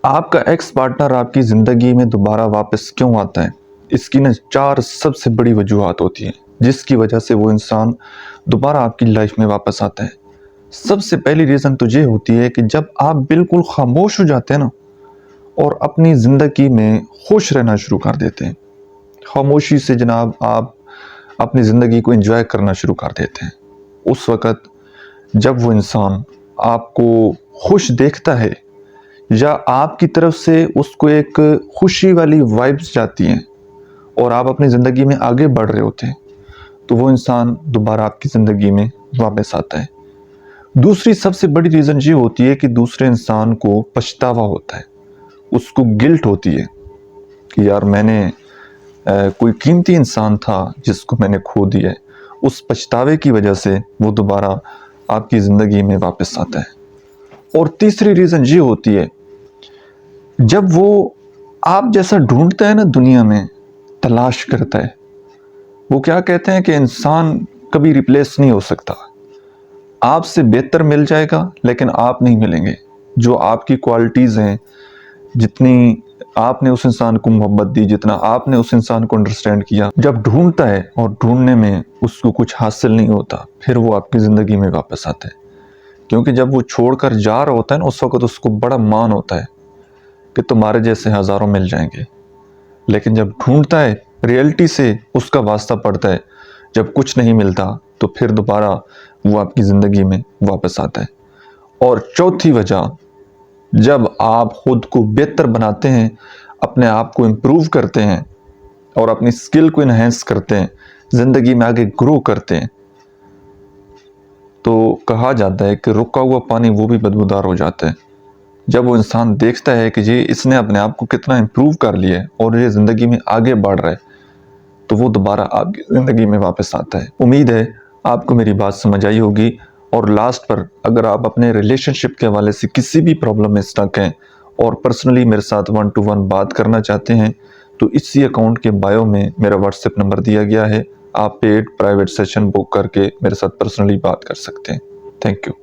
آپ کا x partner آپ کی زندگی میں دوبارہ واپس کیوں آتا ہے؟ اس کی 4 سب سے بڑی وجوہات ہوتی ہیں جس کی وجہ سے وہ انسان دوبارہ آپ کی لائف میں واپس آتا ہے۔ سب سے پہلی ریزن تو یہ ہوتی ہے کہ جب آپ بالکل خاموش ہو جاتے ہیں نا اور اپنی زندگی میں خوش رہنا شروع کر دیتے ہیں، خاموشی سے جناب آپ اپنی زندگی کو انجوائے کرنا شروع کر دیتے ہیں، اس وقت جب وہ انسان آپ کو خوش دیکھتا ہے یا آپ کی طرف سے اس کو ایک خوشی والی وائبس جاتی ہیں اور آپ اپنی زندگی میں آگے بڑھ رہے ہوتے ہیں، تو وہ انسان دوبارہ آپ کی زندگی میں واپس آتا ہے۔ دوسری سب سے بڑی ریزن یہ ہوتی ہے کہ دوسرے انسان کو پچھتاوا ہوتا ہے، اس کو گلٹ ہوتی ہے کہ یار میں نے کوئی قیمتی انسان تھا جس کو میں نے کھو دیا ہے۔ اس پچھتاوے کی وجہ سے وہ دوبارہ آپ کی زندگی میں واپس آتا ہے۔ اور تیسری ریزن یہ ہوتی ہے جب وہ آپ جیسا ڈھونڈتا ہے نا دنیا میں، تلاش کرتا ہے، وہ کیا کہتے ہیں کہ انسان کبھی ریپلیس نہیں ہو سکتا، آپ سے بہتر مل جائے گا لیکن آپ نہیں ملیں گے۔ جو آپ کی کوالٹیز ہیں، جتنی آپ نے اس انسان کو محبت دی، جتنا آپ نے اس انسان کو انڈرسٹینڈ کیا، جب ڈھونڈتا ہے اور ڈھونڈنے میں اس کو کچھ حاصل نہیں ہوتا، پھر وہ آپ کی زندگی میں واپس آتا ہے۔ کیونکہ جب وہ چھوڑ کر جا رہا ہوتا ہے نا، اس وقت اس کو بڑا مان ہوتا ہے کہ تمہارے جیسے ہزاروں مل جائیں گے، لیکن جب ڈھونڈتا ہے ریئلٹی سے اس کا واسطہ پڑتا ہے، جب کچھ نہیں ملتا تو پھر دوبارہ وہ آپ کی زندگی میں واپس آتا ہے۔ اور چوتھی وجہ، جب آپ خود کو بہتر بناتے ہیں، اپنے آپ کو امپروو کرتے ہیں اور اپنی سکل کو انہینس کرتے ہیں، زندگی میں آگے گرو کرتے ہیں، تو کہا جاتا ہے کہ رکا ہوا پانی وہ بھی بدبودار ہو جاتا ہے۔ جب وہ انسان دیکھتا ہے کہ اس نے اپنے آپ کو کتنا امپروو کر لیا ہے اور یہ زندگی میں آگے بڑھ رہا ہے، تو وہ دوبارہ آپ کی زندگی میں واپس آتا ہے۔ امید ہے آپ کو میری بات سمجھ آئی ہوگی۔ اور لاسٹ پر، اگر آپ اپنے ریلیشن شپ کے حوالے سے کسی بھی پرابلم میں اسٹک ہیں اور پرسنلی میرے ساتھ 1 to 1 بات کرنا چاہتے ہیں، تو اسی اکاؤنٹ کے بائیو میں میرا واٹس ایپ نمبر دیا گیا ہے، آپ پیڈ پرائیویٹ سیشن بک کر کے میرے ساتھ پرسنلی بات کر سکتے ہیں۔ Thank you.